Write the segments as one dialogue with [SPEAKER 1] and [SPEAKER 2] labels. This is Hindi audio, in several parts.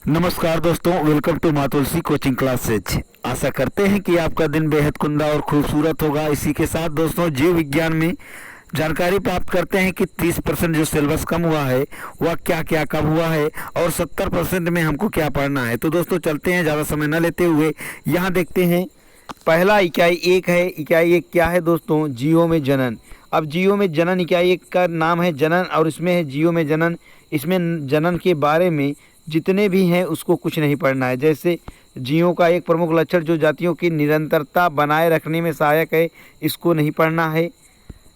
[SPEAKER 1] नमस्कार दोस्तों, वेलकम टू माँ तुलसी कोचिंग क्लासेज। आशा करते हैं कि आपका दिन बेहद कुंदा और खूबसूरत होगा। इसी के साथ दोस्तों, जीव विज्ञान में जानकारी प्राप्त करते हैं कि 30% जो सिलेबस कम हुआ है वह क्या क्या कब हुआ है और 70% में हमको क्या पढ़ना है। तो दोस्तों चलते हैं, ज़्यादा समय न लेते हुए यहाँ देखते हैं। पहला इकाई एक है। इकाई एक क्या है दोस्तों? जीवों में जनन। अब जीवों में जनन इकाई एक का नाम है जनन और इसमें है जीवों में जनन। इसमें जनन के बारे में जितने भी हैं उसको कुछ नहीं पढ़ना है। जैसे जीवों का एक प्रमुख लक्षण जो जातियों की निरंतरता बनाए रखने में सहायक है, इसको नहीं पढ़ना है।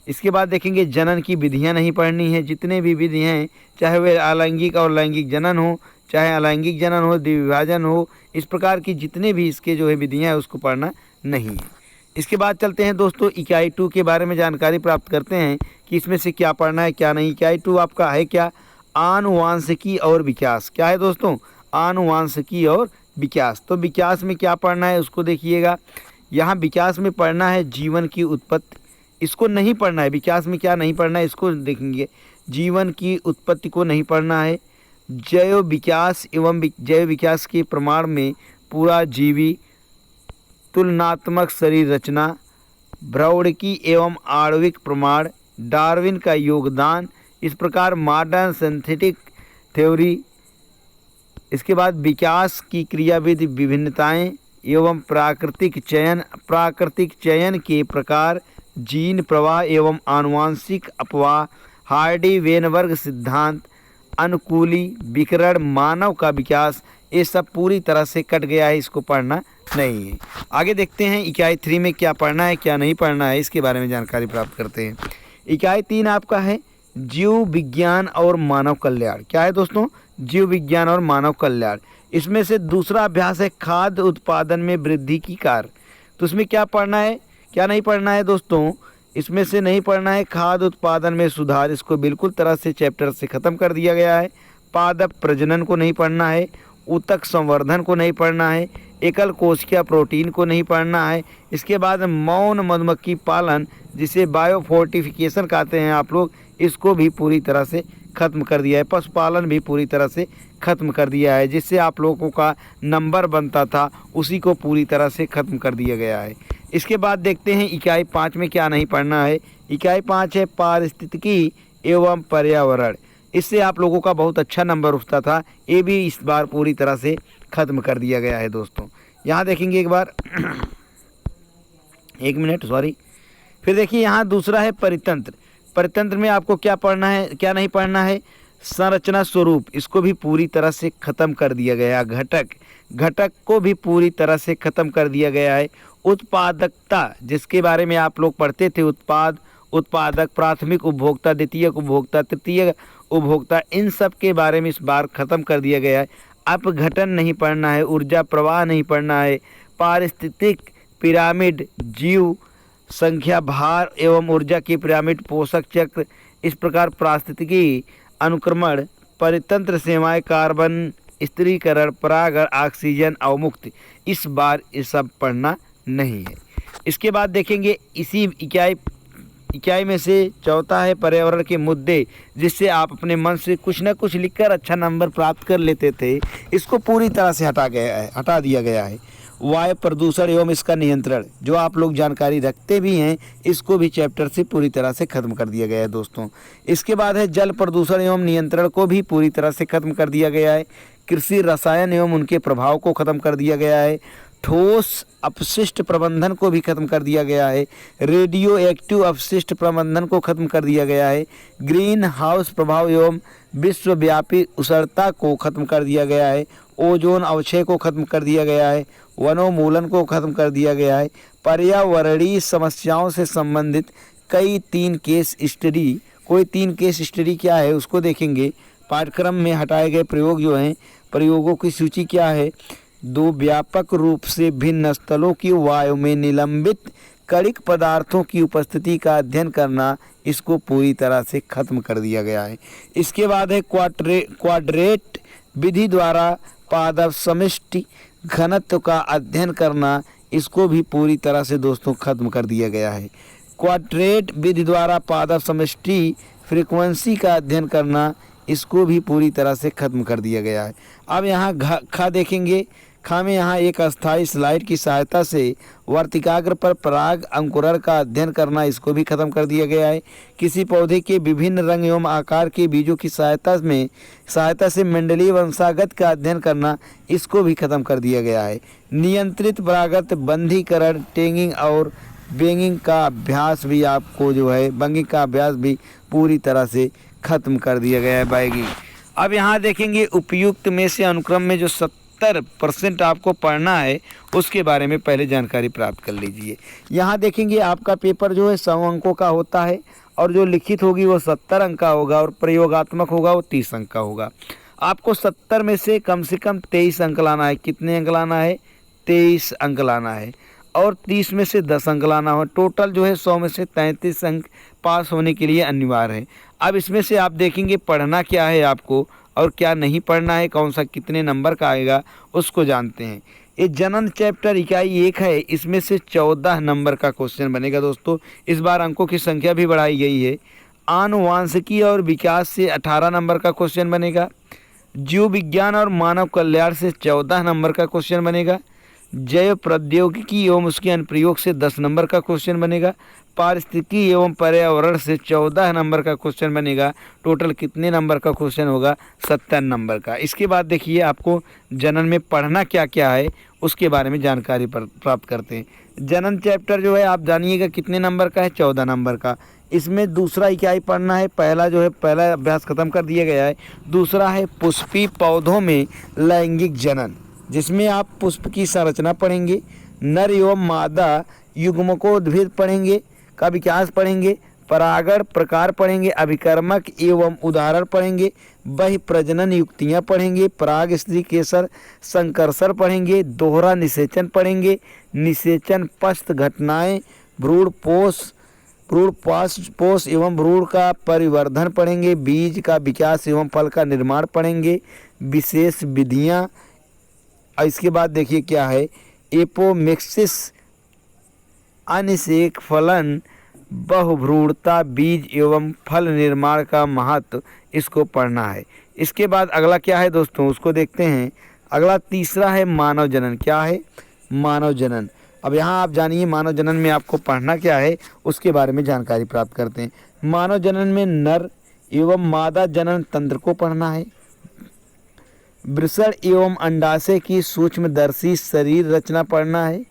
[SPEAKER 1] इसके बाद देखेंगे जनन की विधियां नहीं पढ़नी है। जितने भी विधि हैं, चाहे वे अलैंगिक और लैंगिक जनन हो, चाहे अलैंगिक जनन हो, द्विविभाजन हो, इस प्रकार की जितने भी इसके जो है विधियां हैं उसको पढ़ना नहीं है। इसके बाद चलते हैं दोस्तों, इकाई 2 के बारे में जानकारी प्राप्त करते हैं कि इसमें से क्या पढ़ना है क्या नहीं। इकाई 2 आपका है क्या? आनुवांशिकी और विकास। क्या है दोस्तों? आनुवांशिकी और विकास। तो विकास में क्या पढ़ना है उसको देखिएगा। यहाँ विकास में पढ़ना है जीवन की उत्पत्ति, इसको नहीं पढ़ना है। विकास में क्या नहीं पढ़ना है इसको देखेंगे। जीवन की उत्पत्ति को नहीं पढ़ना है। जैव विकास एवं जैव विकास के प्रमाण में पूरा जीवी, तुलनात्मक शरीर रचना, भ्रौणिकी एवं आणविक प्रमाण, डार्विन का योगदान, इस प्रकार मॉडर्न सिंथेटिक थ्योरी। इसके बाद विकास की क्रियाविधि, विभिन्नताएं एवं प्राकृतिक चयन के प्रकार, जीन प्रवाह एवं आनुवांशिक अपवाह, हार्डी वेनबर्ग सिद्धांत, अनुकूली विकिरण, मानव का विकास, ये सब पूरी तरह से कट गया है, इसको पढ़ना नहीं है। आगे देखते हैं इकाई 3 में क्या पढ़ना है क्या नहीं पढ़ना है, इसके बारे में जानकारी प्राप्त करते हैं। इकाई 3 आपका है जीव विज्ञान और मानव कल्याण। क्या है दोस्तों? जीव विज्ञान और मानव कल्याण। इसमें से दूसरा अभ्यास है खाद्य उत्पादन में वृद्धि की कार्य। तो इसमें क्या पढ़ना है क्या नहीं पढ़ना है दोस्तों? इसमें से नहीं पढ़ना है खाद्य उत्पादन में सुधार, इसको बिल्कुल तरह से चैप्टर से ख़त्म कर दिया गया है। पादप प्रजनन को नहीं पढ़ना है। ऊतक संवर्धन को नहीं पढ़ना है। एकल कोशिका प्रोटीन को नहीं पढ़ना है। इसके बाद मौन मधुमक्खी पालन, जिसे बायोफोर्टिफिकेशन कहते हैं आप लोग, इसको भी पूरी तरह से ख़त्म कर दिया है। पशुपालन भी पूरी तरह से ख़त्म कर दिया है। जिससे आप लोगों का नंबर बनता था उसी को पूरी तरह से ख़त्म कर दिया गया है। इसके बाद देखते हैं इकाई 5 में क्या नहीं पढ़ना है। इकाई 5 है पारिस्थितिकी एवं पर्यावरण। इससे आप लोगों का बहुत अच्छा नंबर उठता था, ये भी इस बार पूरी तरह से ख़त्म कर दिया गया है दोस्तों। यहाँ देखेंगे एक बार एक मिनट सॉरी। फिर देखिए यहाँ दूसरा है परितंत्र। परितंत्र में आपको क्या पढ़ना है क्या नहीं पढ़ना है? संरचना स्वरूप, इसको भी पूरी तरह से ख़त्म कर दिया गया है। घटक को भी पूरी तरह से ख़त्म कर दिया गया है। उत्पादकता, जिसके बारे में आप लोग पढ़ते थे, उत्पादक, प्राथमिक उपभोक्ता, द्वितीयक उपभोक्ता, तृतीय उपभोक्ता, इन सब के बारे में इस बार ख़त्म कर दिया गया है। अपघटन नहीं पढ़ना है। ऊर्जा प्रवाह नहीं पढ़ना है। पारिस्थितिक पिरामिड, जीव संख्या, भार एवं ऊर्जा की पिरामिड, पोषक चक्र, इस प्रकार पारिस्थितिकी अनुक्रमण, परितंत्र सेवाएं, कार्बन स्थिरीकरण, परागण, ऑक्सीजन अवमुक्ति, इस बार ये सब पढ़ना नहीं है। इसके बाद देखेंगे इसी इकाई में से चौथा है पर्यावरण के मुद्दे, जिससे आप अपने मन से कुछ न कुछ लिखकर अच्छा नंबर प्राप्त कर लेते थे, इसको पूरी तरह से हटा दिया गया है। वायु प्रदूषण एवं इसका नियंत्रण, जो आप लोग जानकारी रखते भी हैं, इसको भी चैप्टर से पूरी तरह से खत्म कर दिया गया है दोस्तों। इसके बाद है जल प्रदूषण एवं नियंत्रण, को भी पूरी तरह से खत्म कर दिया गया है। कृषि रसायन एवं उनके प्रभाव को खत्म कर दिया गया है। ठोस अपशिष्ट प्रबंधन को भी खत्म कर दिया गया है। रेडियो एक्टिव अपशिष्ट प्रबंधन को खत्म कर दिया गया है। ग्रीन हाउस प्रभाव एवं विश्वव्यापी उष्णता को खत्म कर दिया गया है। ओजोन अवक्षय को खत्म कर दिया गया है। वनोन्मूलन को खत्म कर दिया गया है। पर्यावरणीय समस्याओं से संबंधित कोई 3 केस स्टडी क्या है उसको देखेंगे। पाठ्यक्रम में हटाए गए प्रयोग जो हैं, प्रयोगों की सूची क्या है? 2 व्यापक रूप से भिन्न स्थलों की वायु में निलंबित कणिक पदार्थों की उपस्थिति का अध्ययन करना, इसको पूरी तरह से खत्म कर दिया गया है। इसके बाद है क्वाड्रेट विधि द्वारा पादप समष्टि घनत्व का अध्ययन करना, इसको भी पूरी तरह से दोस्तों खत्म कर दिया गया है। क्वाड्रेट विधि द्वारा पादप समष्टि फ्रीक्वेंसी का अध्ययन करना, इसको भी पूरी तरह से खत्म कर दिया गया है। अब यहाँ ख देखेंगे। ख में यहाँ एक अस्थायी स्लाइड की सहायता से वर्तिकाग्र पर पराग अंकुरण का अध्ययन करना, इसको भी खत्म कर दिया गया है। किसी पौधे के विभिन्न रंग एवं आकार के बीजों की सहायता से मंडलीय वंशागत का अध्ययन करना, इसको भी खत्म कर दिया गया है। नियंत्रित परागत, बंधीकरण, टैगिंग और बैंगिंग का अभ्यास भी आपको जो है बंगिंग का अभ्यास भी पूरी तरह से खत्म कर दिया गया है बैगिंग। अब यहाँ देखेंगे उपयुक्त में से अनुक्रम में जो 70% आपको पढ़ना है उसके बारे में पहले जानकारी प्राप्त कर लीजिए। यहाँ देखेंगे आपका पेपर जो है 100 अंकों का होता है और जो लिखित होगी वो 70 अंक का होगा और प्रयोगात्मक होगा वो 30 अंक का होगा। आपको 70 में से कम 23 अंक लाना है। कितने अंक लाना है? 23 अंक लाना है और 30 में से 10 अंक लाना हो। टोटल जो है 100 में से 33 अंक पास होने के लिए अनिवार्य है। अब इसमें से आप देखेंगे पढ़ना क्या है आपको और क्या नहीं पढ़ना है, कौन सा कितने नंबर का आएगा उसको जानते हैं। ये जनन चैप्टर इकाई 1 है, इसमें से 14 नंबर का क्वेश्चन बनेगा दोस्तों। इस बार अंकों की संख्या भी बढ़ाई गई है। आनुवांशिकी और विकास से 18 नंबर का क्वेश्चन बनेगा। जीव विज्ञान और मानव कल्याण से 14 नंबर का क्वेश्चन बनेगा। जैव प्रौद्योगिकी एवं उसके अनुप्रयोग से 10 नंबर का क्वेश्चन बनेगा। पारिस्थितिकी एवं पर्यावरण से 14 नंबर का क्वेश्चन बनेगा। टोटल कितने नंबर का क्वेश्चन होगा? 70 नंबर का। इसके बाद देखिए आपको जनन में पढ़ना क्या क्या है उसके बारे में जानकारी प्राप्त करते हैं। जनन चैप्टर जो है आप जानिएगा कितने नंबर का है? 14 नंबर का। इसमें दूसरा इकाई पढ़ना है। पहला अभ्यास खत्म कर दिया गया है। दूसरा है पुष्पी पौधों में लैंगिक जनन, जिसमें आप पुष्प की संरचना पढ़ेंगे, नर एवं मादा युग्मकोद्भिद पढ़ेंगे का विकास पढ़ेंगे, परागण प्रकार पढ़ेंगे, अभिकर्मक एवं उदाहरण पढ़ेंगे, बहि प्रजनन युक्तियाँ पढ़ेंगे, पराग स्त्री केसर संकर्षण पढ़ेंगे, दोहरा निषेचन पढ़ेंगे, निषेचन पश्च घटनाएं, भ्रूण पोष एवं भ्रूण का परिवर्धन पढ़ेंगे, बीज का विकास एवं फल का निर्माण पढ़ेंगे, विशेष विधियाँ। इसके बाद देखिए क्या है, एपोमिक्सिस, अनिषेक फलन, बहुभ्रूणता, बीज एवं फल निर्माण का महत्व, इसको पढ़ना है। इसके बाद अगला क्या है दोस्तों उसको देखते हैं। अगला तीसरा है मानव जनन। क्या है? मानव जनन। अब यहाँ आप जानिए मानव जनन में आपको पढ़ना क्या है उसके बारे में जानकारी प्राप्त करते हैं। मानव जनन में नर एवं मादा जनन तंत्र को पढ़ना है। वृषण एवं अंडाशय की सूक्ष्मदर्शी शरीर रचना पढ़ना है।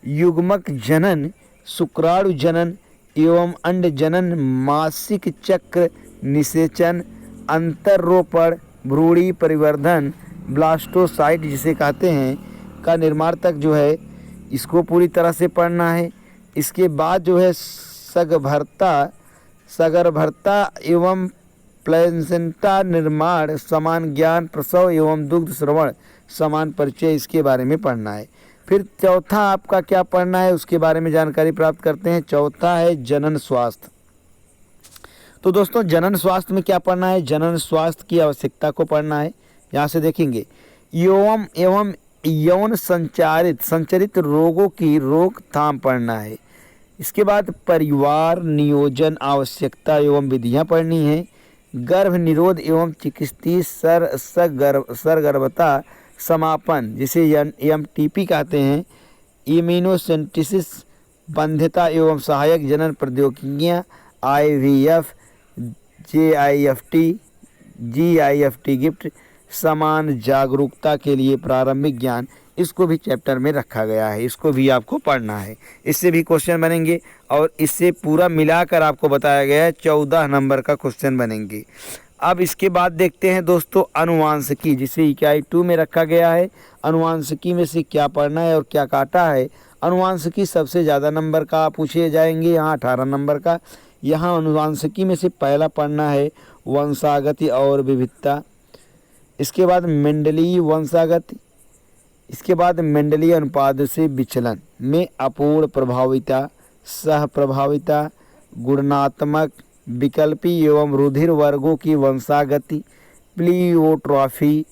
[SPEAKER 1] युग्मक जनन, शुक्राणु जनन एवं अंड जनन, मासिक चक्र, निषेचन, अंतरोपण, भ्रूणी परिवर्धन, ब्लास्टोसाइट जिसे कहते हैं का निर्माण तक जो है इसको पूरी तरह से पढ़ना है। इसके बाद जो है सगर्भता एवं प्लेसेंटा निर्माण, समान ज्ञान, प्रसव एवं दुग्ध श्रवण, समान परिचय, इसके बारे में पढ़ना है। फिर चौथा आपका क्या पढ़ना है उसके बारे में जानकारी प्राप्त करते हैं। चौथा है जनन स्वास्थ्य। तो दोस्तों जनन स्वास्थ्य में क्या पढ़ना है? जनन स्वास्थ्य की आवश्यकता को पढ़ना है। यहाँ से देखेंगे एवं यौन संचरित रोगों की रोकथाम पढ़ना है। इसके बाद परिवार नियोजन आवश्यकता एवं विधियाँ पढ़नी है। गर्भ निरोध एवं चिकित्सीय सरगर्भता समापन जिसे EMTP कहते हैं, इम्यूनोसेंटेसिस, बंध्यता एवं सहायक जनन प्रौद्योगिकियाँ, IVF, GIFT गिफ्ट, समान जागरूकता के लिए प्रारंभिक ज्ञान, इसको भी चैप्टर में रखा गया है। इसको भी आपको पढ़ना है। इससे भी क्वेश्चन बनेंगे और इससे पूरा मिलाकर आपको बताया गया है 14 नंबर का क्वेश्चन बनेंगे। अब इसके बाद देखते हैं दोस्तों अनुवांशिकी, जिसे इकाई 2 में रखा गया है। अनुवांशिकी में से क्या पढ़ना है और क्या काटा है। अनुवांशिकी सबसे ज़्यादा नंबर का पूछे जाएंगे, यहाँ 18 नंबर का। यहाँ अनुवांशिकी में से पहला पढ़ना है वंशागति और विविधता। इसके बाद मेंडलीय वंशागति। इसके बाद मेंडलीय अनुपात से विचलन में अपूर्ण प्रभाविता, सह प्रभाविता, गुणात्मक, विकल्पी एवं रुधिर वर्गों की वंशागति, प्लीओट्रॉफी,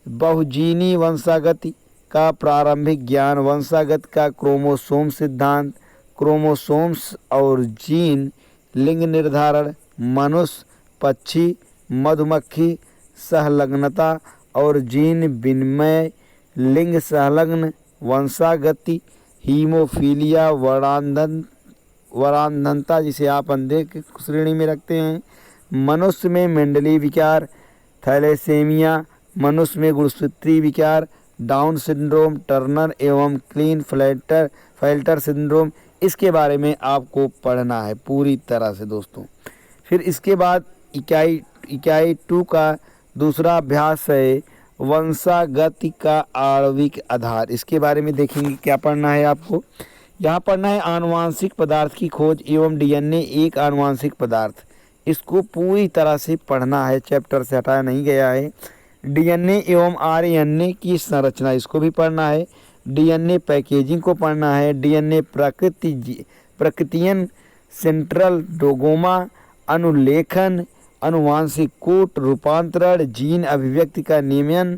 [SPEAKER 1] बहुजीनी वंशागति का प्रारंभिक ज्ञान, वंशागत का क्रोमोसोम सिद्धांत, क्रोमोसोम्स और जीन, लिंग निर्धारण, मनुष्य, पक्षी, मधुमक्खी, सहलग्नता और जीन विनिमय, लिंग संलग्न वंशागति, हीमोफीलिया, वरांधनता जिसे आप अंधे की श्रेणी में रखते हैं, मनुष्य में मेंडली विकार, थैलेसेमिया, मनुष्य में गुणसूत्री विकार, डाउन सिंड्रोम, टर्नर एवं क्लीन फेल्टर सिंड्रोम, इसके बारे में आपको पढ़ना है पूरी तरह से दोस्तों। फिर इसके बाद इकाई 2 का दूसरा अभ्यास है वंशागति का आणविक आधार। इसके बारे में देखेंगे क्या पढ़ना है आपको। यहाँ पढ़ना है आनुवांशिक पदार्थ की खोज एवं डीएनए एक आनुवांशिक पदार्थ। इसको पूरी तरह से पढ़ना है, चैप्टर से हटाया नहीं गया है। डीएनए एवं आरएनए की संरचना, इसको भी पढ़ना है। डीएनए पैकेजिंग को पढ़ना है। डीएनए प्रकृतियन, सेंट्रल डोगोमा, अनुलेखन, अनुवांशिक कूट, रूपांतरण, जीन अभिव्यक्ति का नियमन,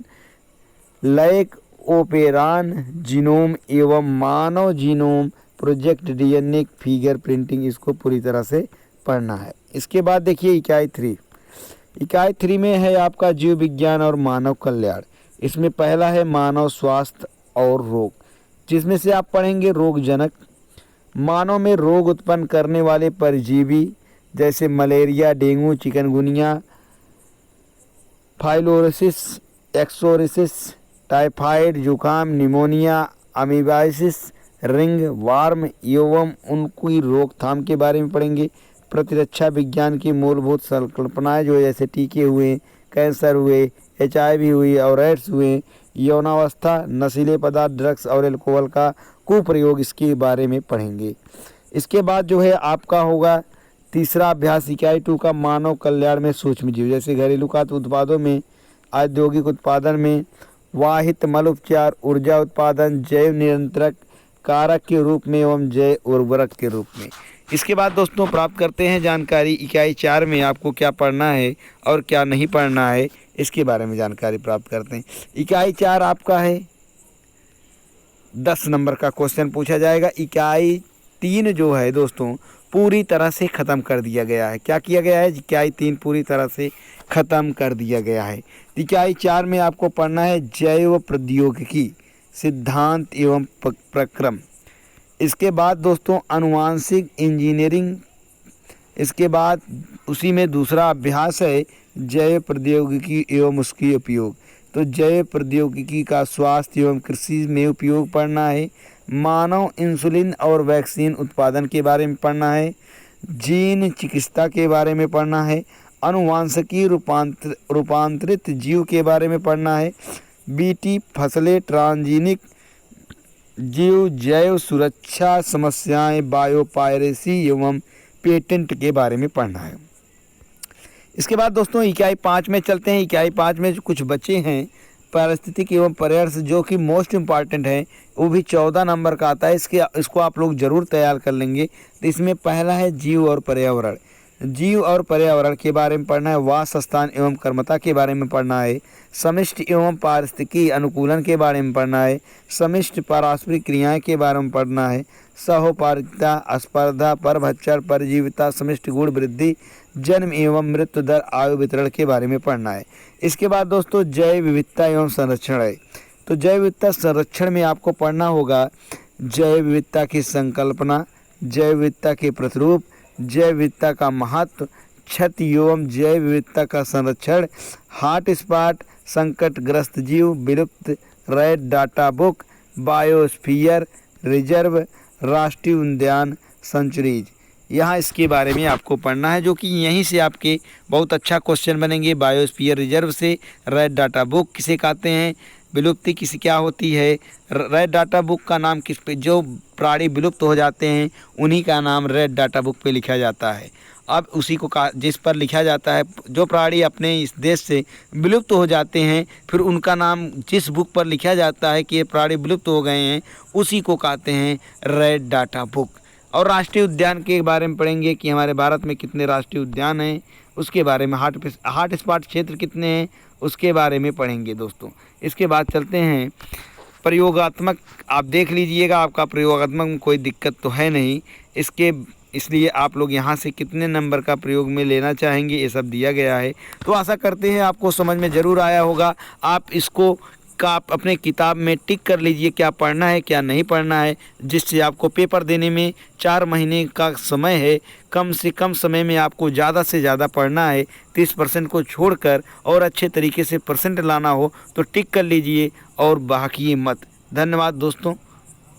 [SPEAKER 1] लैक ओपेरान, जीनोम एवं मानव genome project, DNA finger printing, इसको पूरी तरह से पढ़ना है। इसके बाद देखिए इकाई 3 में है आपका जीव विज्ञान और मानव कल्याण। इसमें पहला है मानव स्वास्थ्य और रोग, जिसमें से आप पढ़ेंगे रोगजनक। मानव में रोग उत्पन्न करने वाले परजीवी जैसे मलेरिया, डेंगू, चिकनगुनिया, फाइलोरोसिस, एक्सोरिसिस, टाइफाइड, जुकाम, निमोनिया, अमीबाइसिस, रिंग वार्म एवं उनकी रोकथाम के बारे में पढ़ेंगे। प्रतिरक्षा विज्ञान की मूलभूत संकल्पनाएं जो जैसे टीके हुए, कैंसर हुए, HIV हुई और एड्स हुए, यौनावस्था, नशीले पदार्थ, ड्रग्स और एल्कोहल का कुप्रयोग, इसके बारे में पढ़ेंगे। इसके बाद जो है आपका होगा तीसरा अभ्यास इकाई 2 का मानव कल्याण में सूक्ष्म जीव, जैसे घरेलू खाद्य उत्पादों में, औद्योगिक उत्पादन में, वाहित मल उपचार, ऊर्जा उत्पादन, जैव नियंत्रक कारक के रूप में एवं जैव उर्वरक के रूप में। इसके बाद दोस्तों प्राप्त करते हैं जानकारी इकाई 4 में आपको क्या पढ़ना है और क्या नहीं पढ़ना है, इसके बारे में जानकारी प्राप्त करते हैं। इकाई 4 आपका है 10 नंबर का क्वेश्चन पूछा जाएगा। इकाई 3 जो है दोस्तों पूरी तरह से ख़त्म कर दिया गया है। क्या किया गया है? इकाई 3 पूरी तरह से ख़त्म कर दिया गया है। इकाई 4 में आपको पढ़ना है जैव प्रौद्योगिकी, सिद्धांत एवं प्रक्रम। इसके बाद दोस्तों अनुवांशिक इंजीनियरिंग। इसके बाद उसी में दूसरा अभ्यास है जैव प्रौद्योगिकी एवं उसकी उपयोग। तो जैव प्रौद्योगिकी का स्वास्थ्य एवं कृषि में उपयोग पढ़ना है। मानव इंसुलिन और वैक्सीन उत्पादन के बारे में पढ़ना है। जीन चिकित्सा के बारे में पढ़ना है। अनुवांशिकी रूपांतरित जीव के बारे में पढ़ना है। बीटी फसलें, ट्रांसजेनिक जीव, जैव सुरक्षा समस्याएं, बायोपायरेसी एवं पेटेंट के बारे में पढ़ना है। इसके बाद दोस्तों इकाई 5 में चलते हैं। इकाई 5 में जो कुछ बचे हैं पारिस्थितिक एवं पर्यावरण जो कि मोस्ट इम्पॉर्टेंट है, वो भी 14 नंबर का आता है। इसको आप लोग ज़रूर तैयार कर लेंगे। तो इसमें पहला है जीव और पर्यावरण। जीव और पर्यावरण के बारे में पढ़ना है। वासस्थान एवं कर्मता के बारे में पढ़ना है। समष्टि एवं पारिस्थितिकी अनुकूलन के बारे में पढ़ना है। समष्टि पारस्परिक क्रियाएं के बारे में पढ़ना है। सहोपार्जिता, स्पर्धा, परभक्षण, परजीविता, समष्टि गुण वृद्धि, जन्म एवं मृत्यु दर, आयु वितरण के बारे में पढ़ना है। इसके बाद दोस्तों जैव विविधता एवं संरक्षण है। तो जैव विविधता संरक्षण में आपको पढ़ना होगा जैव विविधता की संकल्पना, जैव विविधता के प्रतिरूप, जैव विविधता का महत्व, क्षति एवं जैव विविधता का संरक्षण, हॉटस्पॉट, संकटग्रस्त जीव, विलुप्त, red data book, biosphere reserve, राष्ट्रीय उद्यान, सेंचुरीज। यहाँ इसके बारे में आपको पढ़ना है, जो कि यहीं से आपके बहुत अच्छा क्वेश्चन बनेंगे। बायोस्फीयर रिजर्व से रेड डाटा बुक किसे कहते हैं, विलुप्ति किसी क्या होती है, रेड डाटा बुक का नाम किस पे, जो प्राणी विलुप्त हो जाते हैं उन्हीं का नाम रेड डाटा बुक पे लिखा जाता है। अब उसी को जिस पर लिखा जाता है, जो प्राणी अपने इस देश से विलुप्त हो जाते हैं, फिर उनका नाम जिस बुक पर लिखा जाता है कि ये प्राणी विलुप्त हो गए हैं, उसी को कहते हैं रेड डाटा बुक। और राष्ट्रीय उद्यान के बारे में पढ़ेंगे कि हमारे भारत में कितने राष्ट्रीय उद्यान हैं, उसके बारे में। हॉट स्पॉट क्षेत्र कितने हैं, उसके बारे में पढ़ेंगे दोस्तों। इसके बाद चलते हैं प्रयोगात्मक। आप देख लीजिएगा, आपका प्रयोगात्मक में कोई दिक्कत तो है नहीं। इसलिए आप लोग यहाँ से कितने नंबर का प्रयोग में लेना चाहेंगे ये सब दिया गया है। तो आशा करते हैं आपको समझ में ज़रूर आया होगा। आप इसको का आप अपने किताब में टिक कर लीजिए क्या पढ़ना है क्या नहीं पढ़ना है, जिससे आपको पेपर देने में 4 महीने का समय है। कम से कम समय में आपको ज़्यादा से ज़्यादा पढ़ना है, 30% को छोड़कर, और अच्छे तरीके से परसेंट लाना हो तो टिक कर लीजिए और बहकिए मत। धन्यवाद दोस्तों।